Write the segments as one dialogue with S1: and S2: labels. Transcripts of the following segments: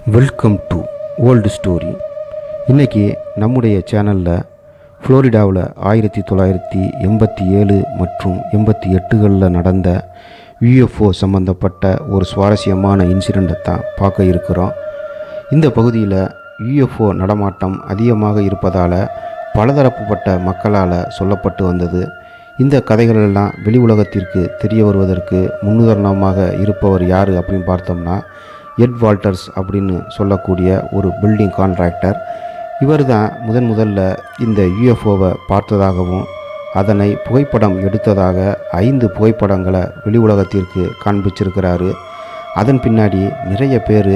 S1: Welcome to old story. இன்றைக்கி நம்முடைய சேனலில் ஃப்ளோரிடாவில் 1987 மற்றும் 88களில் நடந்த யூஎஃப்ஓ சம்பந்தப்பட்ட ஒரு சுவாரஸ்யமான இன்சிடெண்ட்டை தான் பார்க்க இருக்கிறோம். இந்த பகுதியில் யூஎஃப்ஓ நடமாட்டம் அதிகமாக இருப்பதால் பலதரப்பட்ட மக்களால் சொல்லப்பட்டு வந்தது. இந்த கதைகளெல்லாம் வெளி உலகத்திற்கு தெரிய வருவதற்கு முன்னுதாரணமாக இருப்பவர் யார் அப்படின்னு பார்த்தோம்னா எட் வால்டர்ஸ் அப்படின்னு சொல்லக்கூடிய ஒரு பில்டிங் கான்ட்ராக்டர். இவர் தான் முதல்ல இந்த யூஎஃப்ஓவை பார்த்ததாகவும் அதனை புகைப்படம் எடுத்ததாக 5 புகைப்படங்களை வெளி உலகத்திற்கு காண்பிச்சிருக்கிறாரு. அதன் பின்னாடி நிறைய பேர்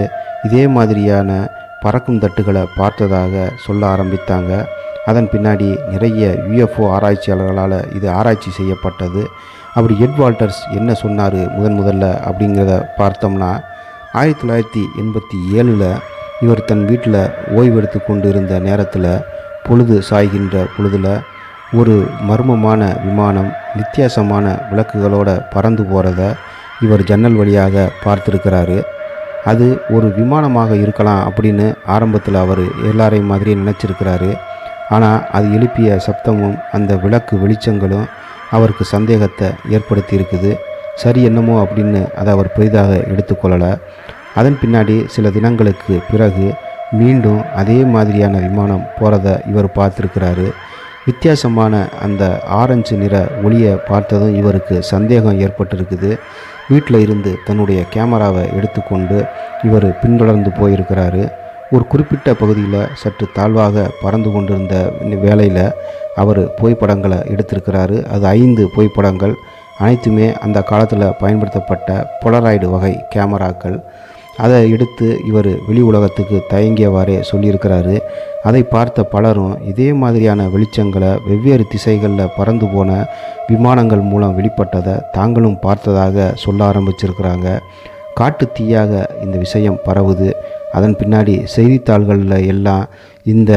S1: இதே மாதிரியான பறக்கும் தட்டுகளை பார்த்ததாக சொல்ல ஆரம்பித்தாங்க. அதன் பின்னாடி நிறைய யூஎஃப்ஓ ஆராய்ச்சியாளர்களால் இது ஆராய்ச்சி செய்யப்பட்டது. அப்படி எட் வால்டர்ஸ் என்ன சொன்னார் முதல்ல அப்படிங்கிறத பார்த்தோம்னா 1987 இவர் தன் வீட்டில் ஓய்வெடுத்து கொண்டு இருந்த நேரத்தில் பொழுது சாய்கின்ற பொழுதில் ஒரு மர்மமான விமானம் வித்தியாசமான விளக்குகளோடு பறந்து போகிறத இவர் ஜன்னல் வழியாக பார்த்துருக்கிறாரு. அது ஒரு விமானமாக இருக்கலாம் அப்படின்னு ஆரம்பத்தில் அவர் எல்லாரையும் மாதிரி நினச்சிருக்கிறாரு. ஆனால் அது எழுப்பிய சப்தமும் அந்த விளக்கு வெளிச்சங்களும் அவருக்கு சந்தேகத்தை ஏற்படுத்தி இருக்குது. சரி என்னமோ அப்படின்னு அதை அவர் பெரிதாக எடுத்துக்கொள்ளலை. அதன் பின்னாடி சில தினங்களுக்கு பிறகு மீண்டும் அதே மாதிரியான விமானம் போகிறத இவர் பார்த்துருக்கிறாரு. வித்தியாசமான அந்த ஆரஞ்சு நிற ஒளியை பார்த்ததும் இவருக்கு சந்தேகம் ஏற்பட்டிருக்குது. வீட்டில் இருந்து தன்னுடைய கேமராவை எடுத்துக்கொண்டு இவர் பின்தொடர்ந்து போயிருக்கிறாரு. ஒரு குறிப்பிட்ட பகுதியில் சற்று தாழ்வாக பறந்து கொண்டிருந்த வேளையில் அவர் புகைப்படங்களை எடுத்திருக்கிறாரு. அது 5 புகைப்படங்கள். அனைத்துமே அந்த காலத்தில் பயன்படுத்தப்பட்ட போலராய்டு வகை கேமராக்கள். அதை எடுத்து இவர் வெளி உலகத்துக்கு தயங்கியவாறே சொல்லியிருக்கிறாரு. அதை பார்த்த பலரும் இதே மாதிரியான வெளிச்சங்களை வெவ்வேறு திசைகளில் பறந்து போன விமானங்கள் மூலம் வெளிப்பட்டதை தாங்களும் பார்த்ததாக சொல்ல ஆரம்பிச்சிருக்கிறாங்க. காட்டு தீயாக இந்த விஷயம் பரவுது. அதன் பின்னாடி செய்தித்தாள்களில் எல்லாம் இந்த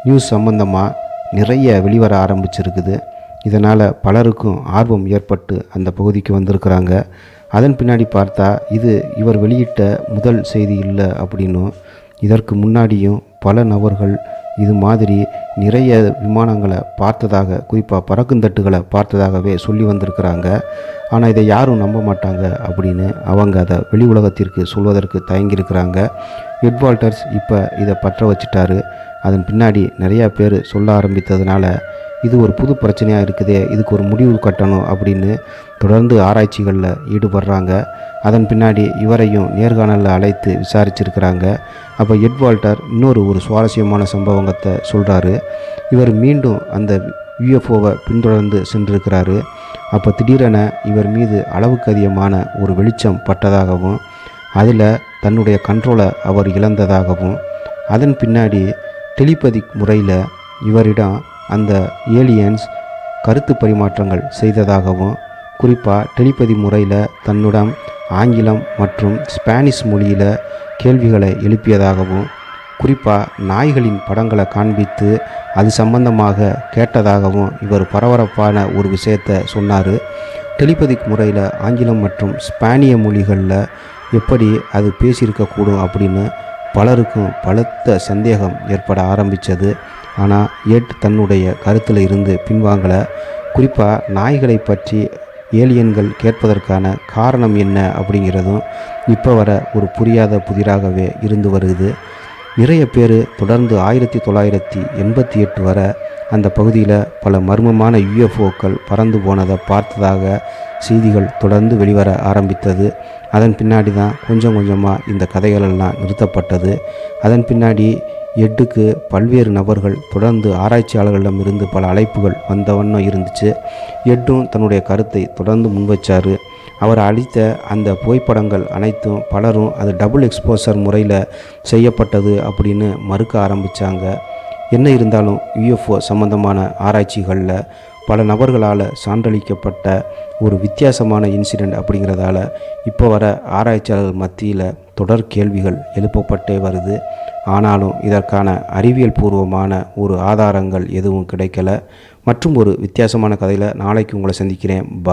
S1: நியூஸ் சம்பந்தமாக நிறைய வெளிவர ஆரம்பிச்சிருக்குது. இதனால் பலருக்கும் ஆர்வம் ஏற்பட்டு அந்த பகுதிக்கு வந்திருக்கிறாங்க. அதன் பின்னாடி பார்த்தா இது இவர் வெளியிட்ட முதல் செய்தி இல்லை அப்படின்னும் இதற்கு முன்னாடியும் பல நபர்கள் இது மாதிரி நிறைய விமானங்களை பார்த்ததாக, குறிப்பாக பறக்குந்தட்டுகளை பார்த்ததாகவே சொல்லி வந்திருக்கிறாங்க. ஆனால் இதை யாரும் நம்ப மாட்டாங்க அப்படின்னு அவங்க அதை வெளி உலகத்திற்கு சொல்வதற்கு தயங்கியிருக்கிறாங்க. எட் வால்டர்ஸ் இப்போ இதை பற்ற வச்சிட்டாரு. அதன் பின்னாடி நிறையா பேர் சொல்ல ஆரம்பித்ததுனால இது ஒரு புது பிரச்சனையாக இருக்குதே, இதுக்கு ஒரு முடிவு கட்டணும் அப்படின்னு தொடர்ந்து ஆராய்ச்சிகளில் ஈடுபடுறாங்க. அதன் பின்னாடி இவரையும் நேர்காணலில் அழைத்து விசாரிச்சிருக்கிறாங்க. அப்போ எட் வால்டர் ஒரு சுவாரஸ்யமான சம்பவத்தை சொல்கிறாரு. இவர் மீண்டும் அந்த யூஎஃப்ஓவை பின்தொடர்ந்து சென்றிருக்கிறாரு. அப்போ திடீரென இவர் மீது அளவுக்கு அதிகமான ஒரு வெளிச்சம் பட்டதாகவும் அதில் தன்னுடைய கண்ட்ரோலை அவர் இழந்ததாகவும் அதன் பின்னாடி டெலிபதிக் முறையில் இவரிடம் அந்த ஏலியன்ஸ் கருத்து பரிமாற்றங்கள் செய்ததாகவும், குறிப்பாக டெலிபதி முறையில் தன்னுடன் ஆங்கிலம் மற்றும் ஸ்பானிஷ் மொழியில் கேள்விகளை எழுப்பியதாகவும், குறிப்பாக நாய்களின் படங்களை காண்பித்து அது சம்பந்தமாக கேட்டதாகவும் இவர் பரபரப்பான ஒரு விஷயத்தை சொன்னார். டெலிபதிக் முறையில் ஆங்கிலம் மற்றும் ஸ்பானிய மொழிகளில் எப்படி அது பேசியிருக்கக்கூடும் அப்படின்னு பலருக்கும் பலத்த சந்தேகம் ஏற்பட ஆரம்பித்தது. ஆனால் எட் தன்னுடைய கருத்தில் இருந்து பின்வாங்கலை. குறிப்பாக நாய்களை பற்றி ஏலியன்கள் கேட்பதற்கான காரணம் என்ன அப்படிங்கிறதும் இப்போ வர ஒரு புரியாத புதிராகவே இருந்து வருது. நிறைய பேர் தொடர்ந்து 1988 வரை அந்த பகுதியில் பல மர்மமான யூஎஃப்ஓக்கள் பறந்து போனதை பார்த்ததாக செய்திகள் தொடர்ந்து வெளிவர ஆரம்பித்தது. அதன் பின்னாடி தான் கொஞ்சம் கொஞ்சமாக இந்த கதைகளெல்லாம் நிறுத்தப்பட்டது. அதன் பின்னாடி எட்டுக்கு பல்வேறு நபர்கள் தொடர்ந்து ஆராய்ச்சியாளர்களிடம் இருந்து பல அழைப்புகள் வந்தவண்ணம் இருந்துச்சு. எட்டும் தன்னுடைய கருத்தை தொடர்ந்து முன்வச்சார். அவர் அளித்த அந்த புகைப்படங்கள் அனைத்தும் பலரும் அது டபுள் எக்ஸ்போசர் முறையில் செய்யப்பட்டது அப்படின்னு மறுக்க ஆரம்பித்தாங்க. என்ன இருந்தாலும் யூஎஃப்ஓ சம்பந்தமான ஆராய்ச்சிகளில் பல நபர்களால் சான்றளிக்கப்பட்ட ஒரு வித்தியாசமான இன்சிடெண்ட் அப்படிங்கிறதால இப்போ வர ஆராய்ச்சியாளர்கள் மத்தியில் தொடர் கேள்விகள் எழுப்பப்பட்டே வருது. ஆனாலும் இதற்கான அறிவியல் பூர்வமான ஒரு ஆதாரங்கள் எதுவும் கிடைக்கல. மற்றும் ஒரு வித்தியாசமான கதையில் நாளைக்கு உங்களை சந்திக்கிறேன். பாய்.